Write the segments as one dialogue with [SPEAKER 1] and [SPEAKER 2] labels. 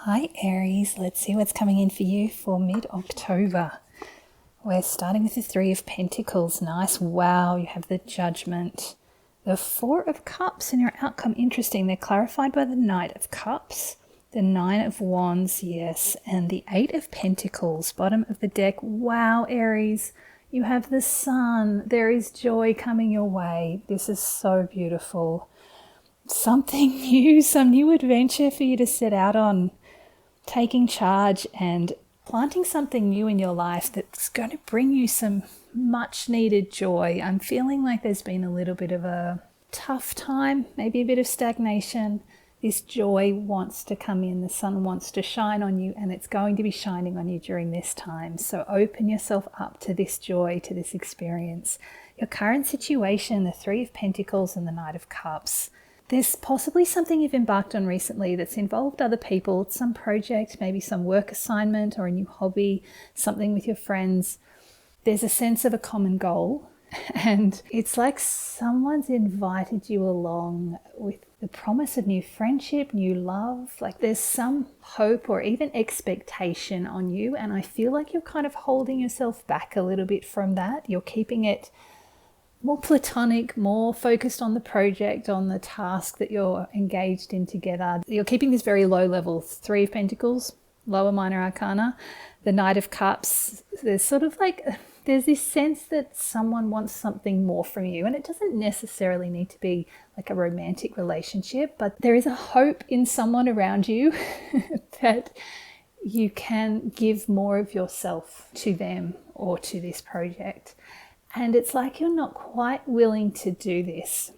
[SPEAKER 1] Hi Aries, let's see what's coming in for you for mid-October. We're starting with the Three of Pentacles. Nice. Wow, you have the Judgment. The Four of Cups and your outcome. Interesting. They're clarified by the Knight of Cups, the Nine of Wands, yes, and the Eight of Pentacles, bottom of the deck. Wow, Aries, you have the Sun. There is joy coming your way. This is so beautiful. Something new, some new adventure for you to set out on. Taking charge and planting something new in your life that's going to bring you some much needed joy. I'm feeling like there's been a little bit of a tough time, maybe a bit of stagnation. This joy wants to come in, the sun wants to shine on you, and it's going to be shining on you during this time. So open yourself up to this joy, to this experience. Your current situation, the Three of Pentacles and the Knight of Cups. There's possibly something you've embarked on recently that's involved other people, some project, maybe some work assignment or a new hobby, something with your friends. There's a sense of a common goal, and it's like someone's invited you along with the promise of new friendship, new love. Like there's some hope or even expectation on you, and I feel like you're kind of holding yourself back a little bit from that. You're keeping it more platonic, more focused on the project, on the task that you're engaged in together. You're keeping this very low level. Three of Pentacles, lower minor arcana, the Knight of Cups. There's sort of like, there's this sense that someone wants something more from you, and it doesn't necessarily need to be like a romantic relationship, but there is a hope in someone around you that you can give more of yourself to them or to this project. And it's like you're not quite willing to do this.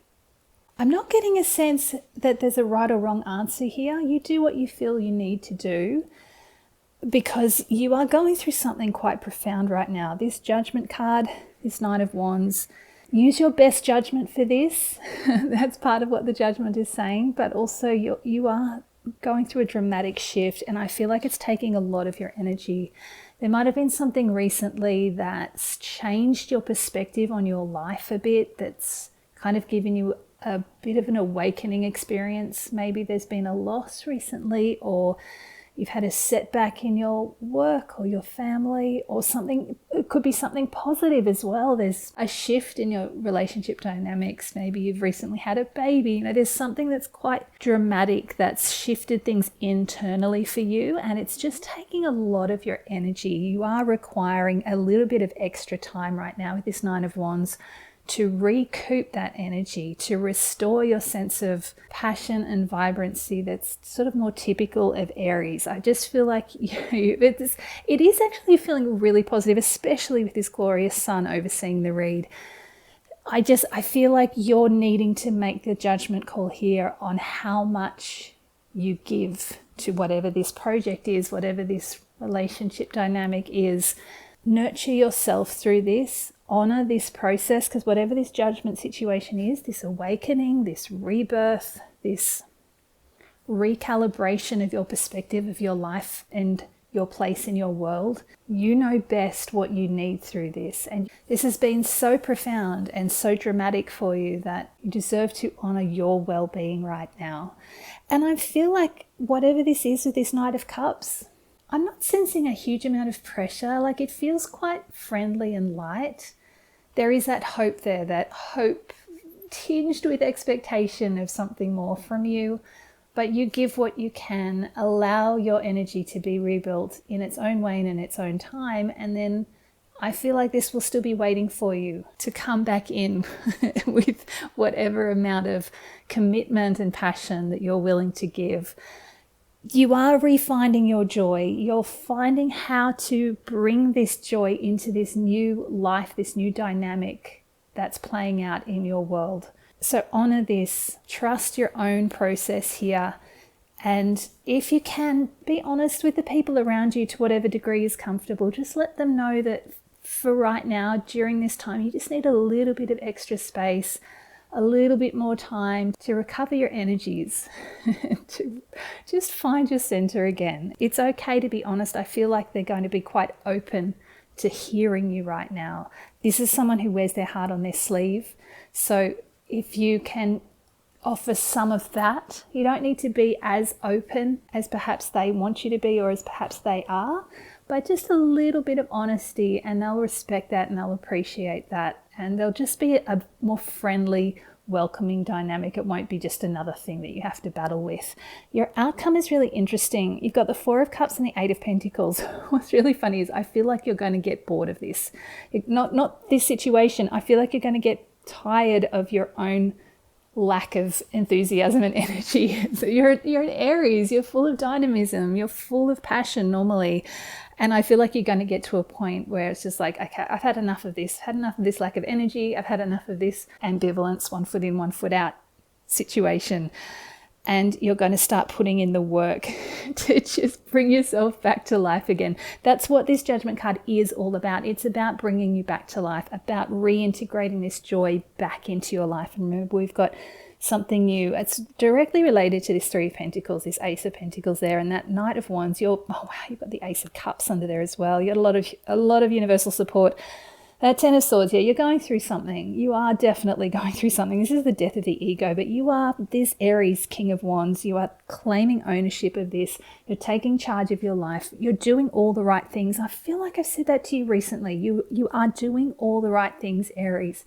[SPEAKER 1] I'm not getting a sense that there's a right or wrong answer here. You do what you feel you need to do because you are going through something quite profound right now. This Judgment card, this Knight of Wands, use your best judgment for this. That's part of what the Judgment is saying. But also you are going through a dramatic shift, and I feel like it's taking a lot of your energy. There might have been something recently that's changed your perspective on your life a bit, that's kind of given you a bit of an awakening experience. Maybe there's been a loss recently, or you've had a setback in your work or your family or something. It could be something positive as well. There's a shift in your relationship dynamics. Maybe you've recently had a baby. There's something that's quite dramatic that's shifted things internally for you, and it's just taking a lot of your energy. You are requiring a little bit of extra time right now with this Nine of Wands to recoup that energy, to restore your sense of passion and vibrancy that's sort of more typical of Aries. I just feel like it is actually feeling really positive, especially with this glorious sun overseeing the read. I feel like you're needing to make the judgment call here on how much you give to whatever this project is, whatever this relationship dynamic is. Nurture yourself through this. Honor this process, because whatever this judgment situation is, this awakening, this rebirth, this recalibration of your perspective of your life and your place in your world, you know best what you need through this. And this has been so profound and so dramatic for you that you deserve to honor your well-being right now. And I feel like whatever this is with this Knight of Cups, I'm not sensing a huge amount of pressure. Like it feels quite friendly and light. There is that hope there, that hope tinged with expectation of something more from you, but you give what you can, allow your energy to be rebuilt in its own way and in its own time, and then I feel like this will still be waiting for you to come back in with whatever amount of commitment and passion that you're willing to give. You are refinding your joy. You're finding how to bring this joy into this new life, this new dynamic that's playing out in your world. So honor this, trust your own process here. And if you can, be honest with the people around you to whatever degree is comfortable. Just let them know that for right now, during this time, you just need a little bit of extra space, a little bit more time to recover your energies, to just find your center again. It's okay to be honest. I feel like they're going to be quite open to hearing you right now. This is someone who wears their heart on their sleeve. So if you can offer some of that. You don't need to be as open as perhaps they want you to be or as perhaps they are, but just a little bit of honesty, and they'll respect that and they'll appreciate that, and they'll just be a more friendly, welcoming dynamic. It won't be just another thing that you have to battle with. Your outcome is really interesting. You've got the Four of Cups and the Eight of Pentacles. What's really funny is I feel like you're going to get bored of this. Not this situation. I feel like you're going to get tired of your own lack of enthusiasm and energy. So you're an Aries, you're full of dynamism, you're full of passion normally. And I feel like you're going to get to a point where it's just like, okay, I've had enough of this, lack of energy. I've had enough of this ambivalence, one foot in, one foot out situation. And you're going to start putting in the work to just bring yourself back to life again. That's what this Judgment card is all about. It's about bringing you back to life, about reintegrating this joy back into your life. And remember, we've got something new. It's directly related to this Three of Pentacles, this Ace of Pentacles there, and that Knight of Wands. You've got the Ace of Cups under there as well. You got a lot of universal support. That Ten of Swords, yeah, you're going through something. You are definitely going through something. This is the death of the ego, but you are this Aries King of Wands. You are claiming ownership of this. You're taking charge of your life. You're doing all the right things. I feel like I've said that to you recently. You are doing all the right things, Aries.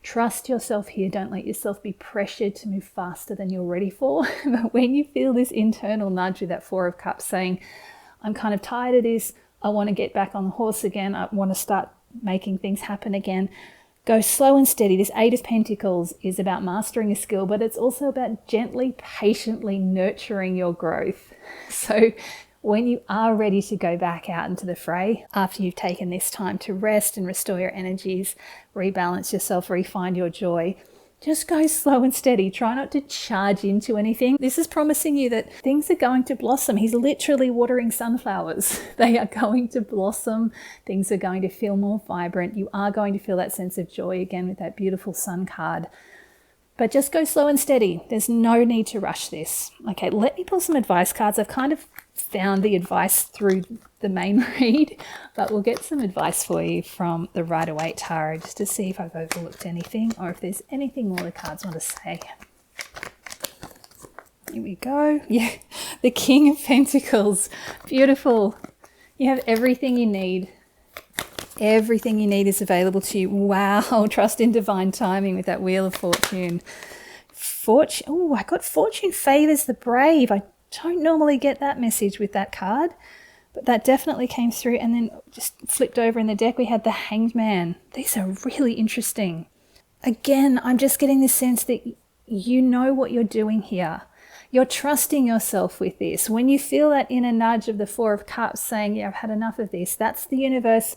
[SPEAKER 1] Trust yourself here. Don't let yourself be pressured to move faster than you're ready for. But when you feel this internal nudge with that Four of Cups saying, I'm kind of tired of this. I want to get back on the horse again. I want to start making things happen again. Go slow and steady. This Eight of Pentacles is about mastering a skill, but it's also about gently, patiently nurturing your growth. So when you are ready to go back out into the fray, after you've taken this time to rest and restore your energies, rebalance yourself, refine your joy, just go slow and steady. Try not to charge into anything. This is promising you that things are going to blossom. He's literally watering sunflowers. They are going to blossom. Things are going to feel more vibrant. You are going to feel that sense of joy again with that beautiful Sun card. But just go slow and steady. There's no need to rush this. Okay, let me pull some advice cards. I've kind of found the advice through the main read, but we'll get some advice for you from the Rider-Waite Tarot just to see if I've overlooked anything or if there's anything more the cards want to say. Here we go. Yeah, the King of Pentacles. Beautiful. You have everything you need. Everything you need is available to you. Wow, trust in divine timing with that Wheel of Fortune. Oh, I got Fortune favors the brave. I don't normally get that message with that card, but that definitely came through. And then just flipped over in the deck, we had the Hanged Man. These are really interesting. Again, I'm just getting the sense that you know what you're doing here. You're trusting yourself with this. When you feel that inner nudge of the Four of Cups saying, yeah, I've had enough of this, that's the universe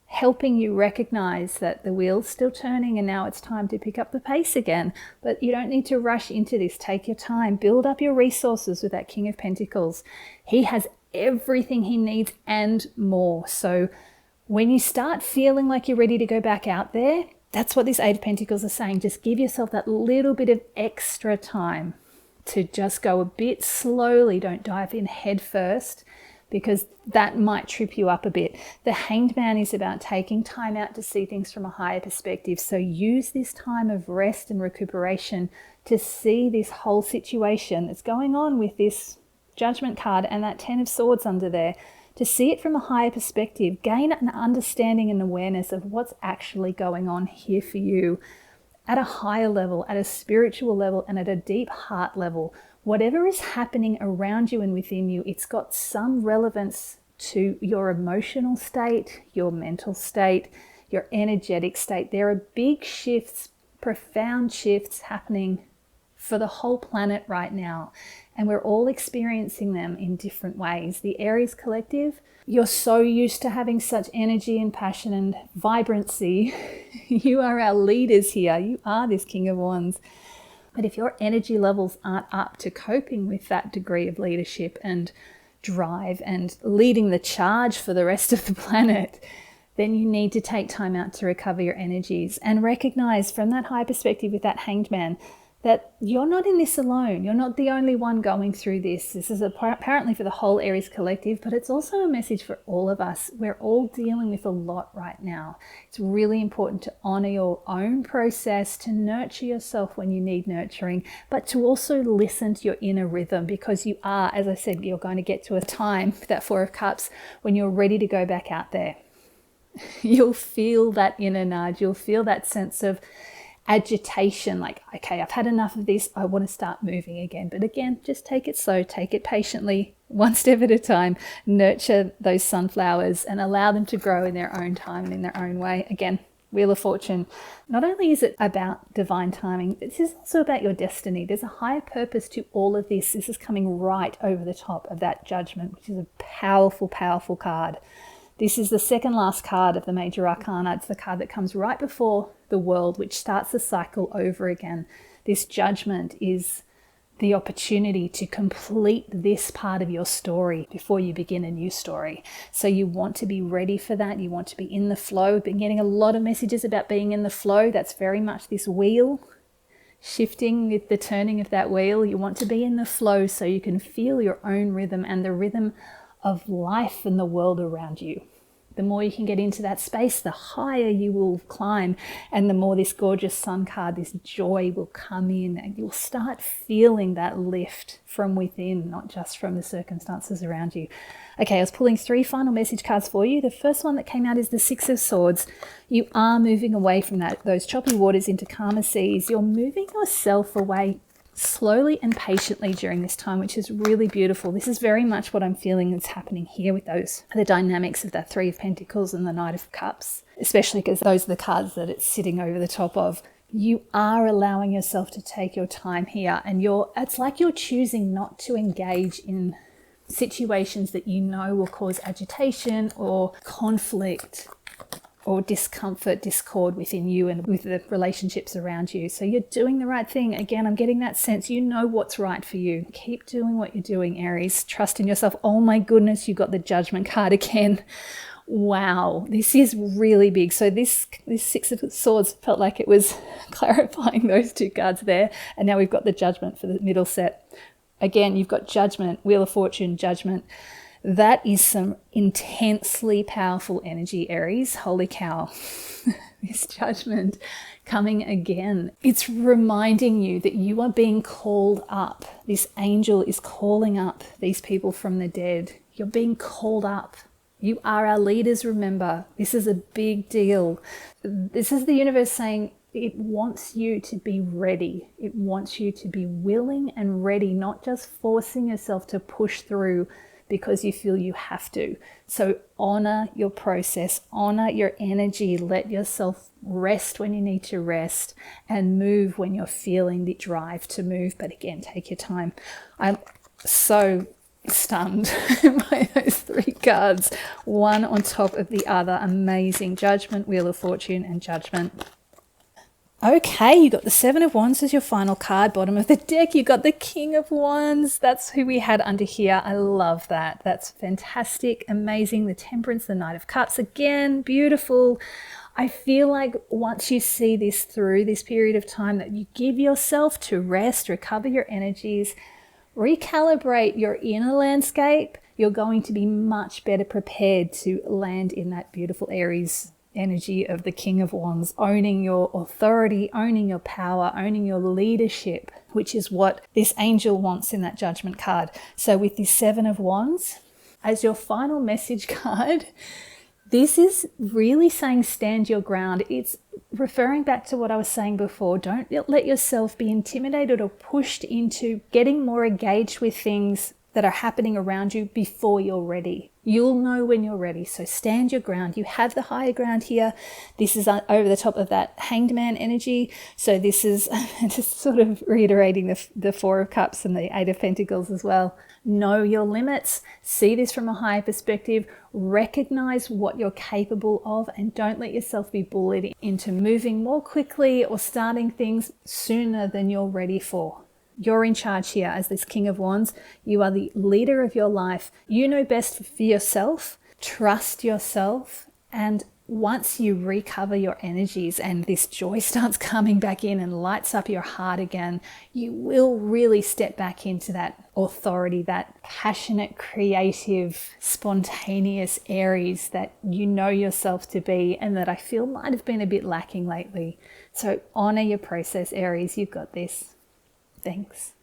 [SPEAKER 1] helping you recognize that the wheel's still turning and now it's time to pick up the pace again. But you don't need to rush into this. Take your time. Build up your resources with that King of Pentacles. He has everything he needs and more. So when you start feeling like you're ready to go back out there, that's what this Eight of Pentacles is saying. Just give yourself that little bit of extra time to just go a bit slowly. Don't dive in head first, because that might trip you up a bit. The Hanged Man is about taking time out to see things from a higher perspective. So use this time of rest and recuperation to see this whole situation that's going on with this Judgment card and that Ten of Swords under there, to see it from a higher perspective, gain an understanding and awareness of what's actually going on here for you at a higher level, at a spiritual level, and at a deep heart level. Whatever is happening around you and within you, it's got some relevance to your emotional state, your mental state, your energetic state. There are big shifts, profound shifts happening for the whole planet right now, and we're all experiencing them in different ways. The Aries collective, you're so used to having such energy and passion and vibrancy. You are our leaders here. You are this King of Wands. But if your energy levels aren't up to coping with that degree of leadership and drive and leading the charge for the rest of the planet, then you need to take time out to recover your energies and recognize from that high perspective with that Hanged Man that you're not in this alone. You're not the only one going through this. This is apparently for the whole Aries collective, but it's also a message for all of us. We're all dealing with a lot right now. It's really important to honor your own process, to nurture yourself when you need nurturing, but to also listen to your inner rhythm, because you are, as I said, you're going to get to a time, that Four of Cups, when you're ready to go back out there. You'll feel that inner nudge. You'll feel that sense of agitation, like, okay, I've had enough of this. I want to start moving again. But again, just take it slow, take it patiently, one step at a time. Nurture those sunflowers and allow them to grow in their own time and in their own way. Again, Wheel of Fortune. Not only is it about divine timing, this is also about your destiny. There's a higher purpose to all of this. This is coming right over the top of that Judgment, which is a powerful, powerful card. This is the second last card of the Major Arcana. It's the card that comes right before the World, which starts the cycle over again. This Judgment is the opportunity to complete this part of your story before you begin a new story. So you want to be ready for that. You want to be in the flow. We've been getting a lot of messages about being in the flow. That's very much this wheel shifting with the turning of that wheel. You want to be in the flow so you can feel your own rhythm and the rhythm of life and the world around you. The more you can get into that space, the higher you will climb, and the more this gorgeous sun card, this joy will come in, and you'll start feeling that lift from within, not just from the circumstances around you. Okay, I was pulling 3 final message cards for you. The first one that came out is the Six of Swords. You are moving away from those choppy waters into calmer seas. You're moving yourself away slowly and patiently during this time, which is really beautiful. This is very much what I'm feeling is happening here with the dynamics of that Three of Pentacles and the Knight of Cups, especially because those are the cards that it's sitting over the top of. You are allowing yourself to take your time here, and it's like you're choosing not to engage in situations that you know will cause agitation or conflict or discomfort, discord within you and with the relationships around you. So you're doing the right thing. Again, I'm getting that sense you know what's right for you. Keep doing what you're doing, Aries. Trust in yourself. Oh my goodness, you got the Judgment card again. Wow, this is really big. So this Six of Swords felt like it was clarifying those 2 cards there. And now we've got the Judgment for the middle set. Again, you've got Judgment, Wheel of Fortune, Judgment. That is some intensely powerful energy, Aries. Holy cow. This Judgment coming again. It's reminding you that you are being called up. This angel is calling up these people from the dead. You're being called up. You are our leaders, remember. This is a big deal. This is the universe saying it wants you to be ready. It wants you to be willing and ready, not just forcing yourself to push through because you feel you have to. So honor your process, honor your energy, let yourself rest when you need to rest, and move when you're feeling the drive to move. But again, take your time. I'm so stunned by those 3 cards, one on top of the other. Amazing. Judgment, Wheel of Fortune, and Judgment. Okay, you got the Seven of Wands as your final card. Bottom of the deck, you got the King of Wands. That's who we had under here. I love that. That's fantastic, amazing. The Temperance, the Knight of Cups. Again, beautiful. I feel like once you see this through this period of time, that you give yourself to rest, recover your energies, recalibrate your inner landscape, you're going to be much better prepared to land in that beautiful Aries energy of the King of Wands, owning your authority, owning your power, owning your leadership, which is what this angel wants in that Judgment card. So with this Seven of Wands as your final message card, this is really saying stand your ground. It's referring back to what I was saying before. Don't let yourself be intimidated or pushed into getting more engaged with things that are happening around you before you're ready. You'll know when you're ready. So stand your ground. You have the higher ground here. This is over the top of that Hanged Man energy. So this is just sort of reiterating the Four of Cups and the Eight of Pentacles as well. Know your limits. See this from a higher perspective. Recognize what you're capable of, and don't let yourself be bullied into moving more quickly or starting things sooner than you're ready for. You're in charge here as this King of Wands. You are the leader of your life. You know best for yourself. Trust yourself and once you recover your energies and this joy starts coming back in and lights up your heart again, you will really step back into that authority, that passionate, creative, spontaneous Aries that you know yourself to be, and that I feel might have been a bit lacking lately. So honor your process, Aries. You've got this. Thanks.